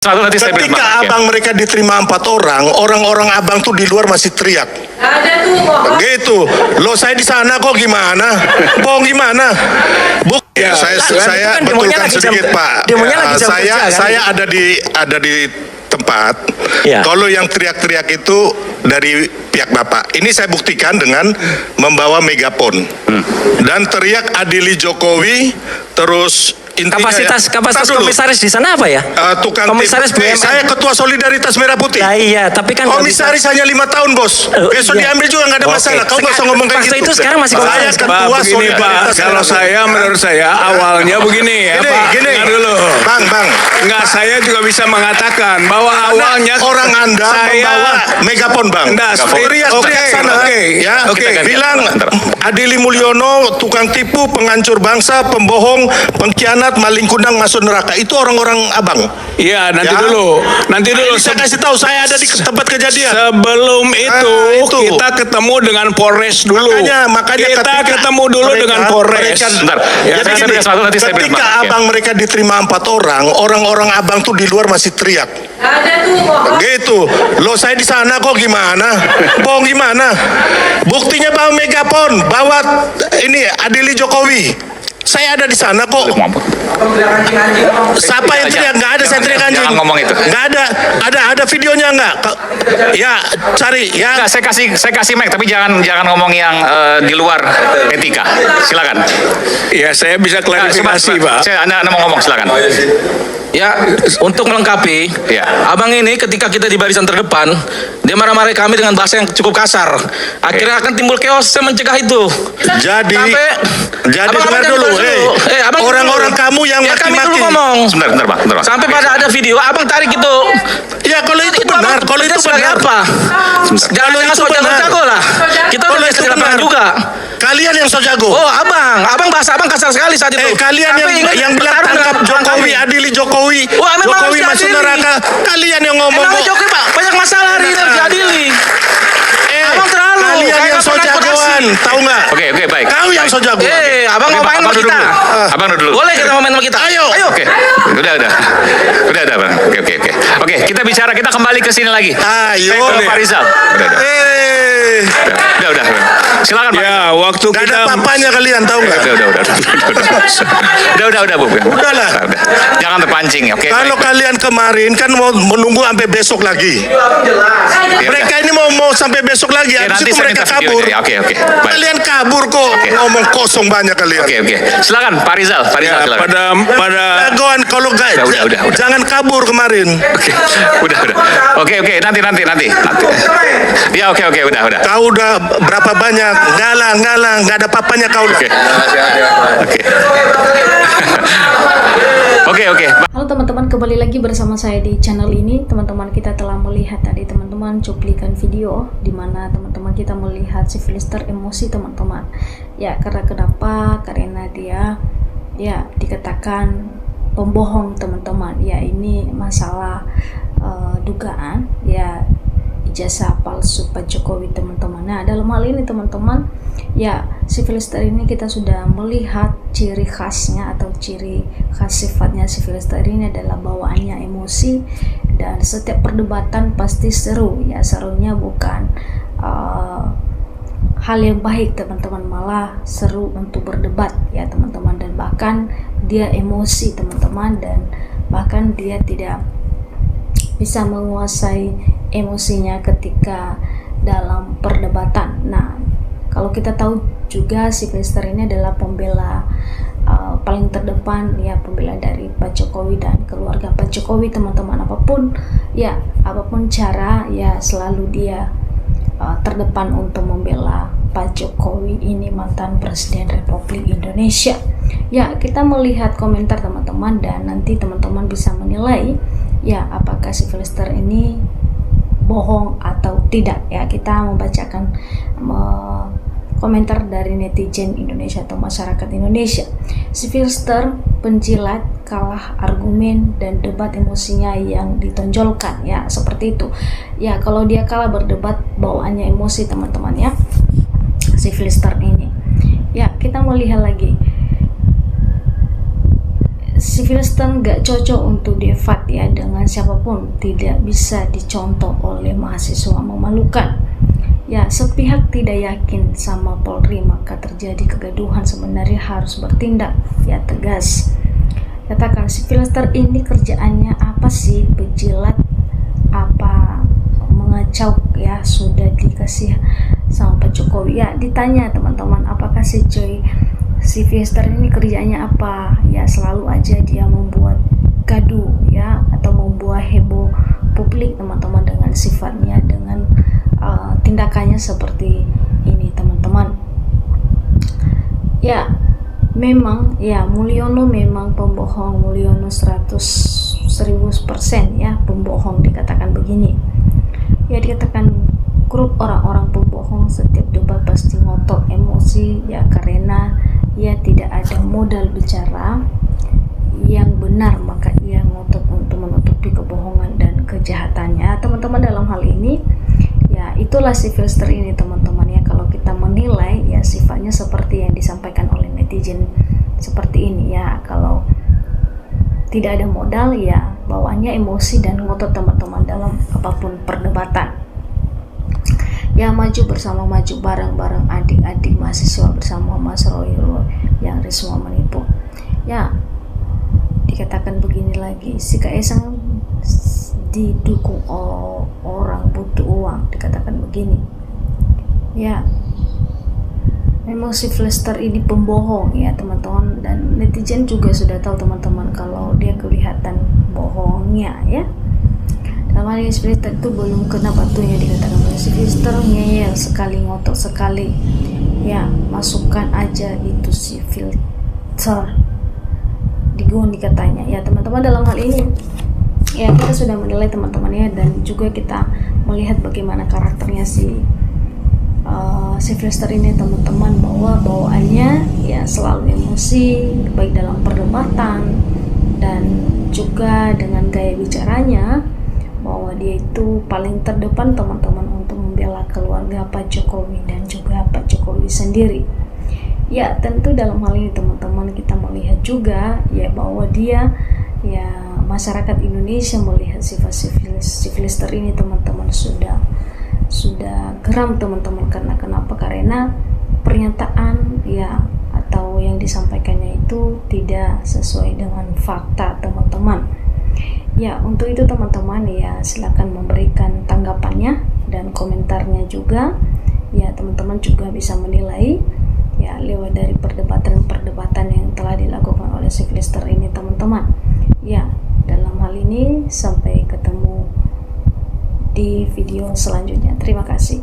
Ketika abang mereka diterima 4 orang, orang-orang abang tuh di luar masih teriak. Ada tuh kok. Gitu. Loh saya di sana kok gimana? Bohong gimana? Ya, saya betulkan sedikit Pak. Saya ada di tempat. Ya. Kalau yang teriak-teriak itu dari pihak Bapak. Ini saya buktikan dengan membawa megapon. Dan teriak adili Jokowi, terus intinya Kapasitas dulu. komisaris di sana apa ya? Tukang Komisaris tim. BUMN. Saya ketua Solidaritas Merah Putih. Nah, iya, tapi kan nggak bisa. Komisaris hanya 5 tahun bos. Besok iya. diambil juga nggak ada Oke. masalah. Kau nggak usah ngomong kayak Waktu gitu. itu sekarang masih Saya komisaris. ketua Pak, begini Pak, Solidaritas kalau Merah menurut saya awalnya begini ya Putih. Pak. Gini, Dengar dulu. Bang. Enggak, saya juga bisa mengatakan bahwa awalnya Orang Anda membawa megapon bang. Enggak, Teriak-teriak sana. Ya, Oke. bilang Adili Mulyono tukang tipu, penghancur bangsa, pembohong, pengkhianat, maling kundang, masuk neraka. Itu orang-orang abang. Iya, nanti Ya. dulu. Nanti dulu. Saya kasih tahu, saya ada di tempat kejadian. Sebelum itu, itu. kita ketemu dengan Polres dulu. Makanya kita ketika ketemu dulu dengan Polres. Bentar. Ya, Jadi saya gini, beri satu, nanti saya beri ketika Pak. abang mereka diterima 4 orang, orang-orang abang tuh di luar masih teriak. Ada tuh kok. Gitu. Loh saya di sana kok gimana? Bohong gimana? Buktinya bawa megapon, bawa ini Adili Jokowi. Saya ada di sana kok. Siapa yang teriak? Nggak ada, saya teriak anjing. Jangan ngomong itu. Nggak ada. Ada videonya nggak? Ya, cari ya. Enggak, saya kasih mic, tapi jangan ngomong yang di luar etika. Silakan. Ya, saya bisa klarifikasi, Pak. Anda mau ngomong, silakan. Ya, untuk melengkapi, Ya. abang ini ketika kita di barisan terdepan, dia marah-marahi kami dengan bahasa yang cukup kasar. Akhirnya akan timbul chaos, saya mencegah itu. Jadi Abang dengar jangan dulu, dibahas abang orang-orang dulu. kamu yang Ya, kami dulu maki-maki. ngomong. Sebentar, Pak. Sampai pada ada video, abang tarik itu. Ya kalau itu benar, abang kalau itu kerja sebagai benar. apa? Jangan itu sok benar. jago-jago lah. Kita Kalau udah itu biasa di lapangan benar. juga. Kalian yang so jago. Oh, abang bahasa abang kasar sekali saat itu. Kalian Sampai ingin yang bilang bertarung tangkap dengan Jokowi, kami. adili Jokowi, Wah, memang Jokowi harus masuk diadili. neraka. Kalian yang ngomong Emang kok. Jokowi Pak, banyak masalah hari ini harus diadili. Abang terlalu. Kalian Kayak yang so transportasi. jagoan, tahu nggak? Oke, baik. Kau yang so jagoan. Abang Oke, mau main sama Abang duduk kita. dulu. Abang duduk dulu. Boleh kita mau main sama kita. Ayo. Oke. Udah, Bang. Oke. Oke, kita bicara, kita kembali ke sini lagi. Ayo. Saya ke Pak Rizal. Udah. Silakan, Pak. Ya, waktu Gak kita ada papanya kalian, tahu nggak? Udah, Bu. Udahlah. Udah. Jangan terpancing, oke. Kalau baik. kalian kemarin kan mau menunggu sampai besok lagi. Ya, Mereka udah. ini mau sampai besok lagi. Ya, Habis nanti itu saya mereka minta kabur. videonya. Oke. Baik. Kalian kabur kok. Ngomong kosong banyak kalian. Oke. Silakan, Pak Rizal. ya, Silakan. pada Jagoan kalau guys. Udah. Jangan kabur kemarin. Oke. Udah. Oke. Nanti. Ya, oke. Udah. Kau udah berapa banyak? Ngalang, nggak ada papanya kau. Oke. Halo teman-teman, kembali lagi bersama saya di channel ini. Teman-teman, kita telah melihat tadi teman-teman cuplikan video di mana teman-teman kita melihat si Filister emosi teman-teman. Ya, kenapa? Karena dia dikatakan pembohong teman-teman. Ya, ini masalah dugaan ya ijazah palsu Pak Jokowi teman-teman. Nah, dalam hal ini teman-teman, ya si Filister ini kita sudah melihat ciri khasnya atau ciri khas sifatnya si Filister ini adalah bawaannya emosi, dan setiap perdebatan pasti seru. Ya, serunya bukan hal yang baik teman-teman, malah seru untuk berdebat ya teman-teman, dan bahkan dia emosi teman-teman, dan bahkan dia tidak bisa menguasai emosinya ketika dalam perdebatan. Nah, kalau kita tahu juga si Filister ini adalah pembela paling terdepan ya, pembela dari Pak Jokowi dan keluarga Pak Jokowi teman-teman. Apapun cara ya selalu dia terdepan untuk membela Pak Jokowi ini, mantan Presiden Republik Indonesia. Ya, kita melihat komentar teman-teman dan nanti teman-teman bisa menilai ya apakah si Filister ini bohong atau tidak ya. Kita membacakan komentar dari netizen Indonesia atau masyarakat Indonesia. Si Filister penjilat, kalah argumen dan debat emosinya yang ditonjolkan ya, seperti itu ya. Kalau dia kalah berdebat bawaannya emosi teman-teman ya, si Filister ini ya. Kita melihat lagi si Philistine gak cocok untuk debat ya dengan siapapun, tidak bisa dicontoh oleh mahasiswa, memalukan. Ya, sepihak tidak yakin sama Polri maka terjadi kegaduhan, sebenarnya harus bertindak ya tegas. Katakan si Philistine ini kerjaannya apa sih? Berjilat apa mengacau ya, sudah dikasih sama Pak Jokowi ya. Ditanya teman-teman, apakah si Philistine ini kerjanya apa? Ya selalu aja dia membuat gaduh ya, atau membuat heboh publik teman-teman, dengan sifatnya, dengan tindakannya seperti ini teman-teman. Ya memang ya Mulyono memang pembohong, Mulyono 1000% ya pembohong, dikatakan begini ya, dikatakan grup orang-orang pembohong, setiap debat pasti ngotot emosi ya, karena ia tidak ada modal bicara yang benar, maka ia ngotot untuk menutupi kebohongan dan kejahatannya teman-teman. Dalam hal ini ya itulah si Philistine ini teman-teman ya, kalau kita menilai ya sifatnya seperti yang disampaikan oleh netizen seperti ini ya, kalau tidak ada modal ya bawaannya emosi dan ngotot teman-teman dalam apapun perdebatan ya, maju bersama, maju bareng-bareng adik-adik mahasiswa bersama Mas Roy yang risma menipu ya. Dikatakan begini lagi, si Kaisang didukung orang butuh uang, dikatakan begini ya. Memang si Philistine ini pembohong ya teman-teman, dan netizen juga sudah tahu teman-teman kalau dia kelihatan bohongnya ya. Dalam hal ini si Philistine itu belum kena batunya, dikatakan bahwa si Philistine ngeyel sekali, ngotot sekali ya, masukkan aja itu si filter digoni katanya ya teman-teman. Dalam hal ini ya kita sudah menilai teman-teman ya, dan juga kita melihat bagaimana karakternya si Philistine ini teman-teman, bahwa bawaannya ya selalu emosi baik dalam perdebatan dan juga dengan gaya bicaranya, bahwa dia itu paling terdepan teman-teman untuk membela keluarga Pak Jokowi dan juga Pak Jokowi sendiri ya. Tentu dalam hal ini teman-teman kita melihat juga ya bahwa dia ya, masyarakat Indonesia melihat sifat si Philistine ini teman-teman sudah geram teman-teman. Karena kenapa? Karena pernyataan ya atau yang disampaikannya itu tidak sesuai dengan fakta teman-teman ya. Untuk itu teman-teman ya silakan memberikan tanggapannya dan komentarnya juga ya, teman-teman juga bisa menilai ya lewat dari perdebatan yang telah dilakukan oleh si Philistine ini teman-teman ya. Dalam hal ini sampai ketemu di video selanjutnya, terima kasih.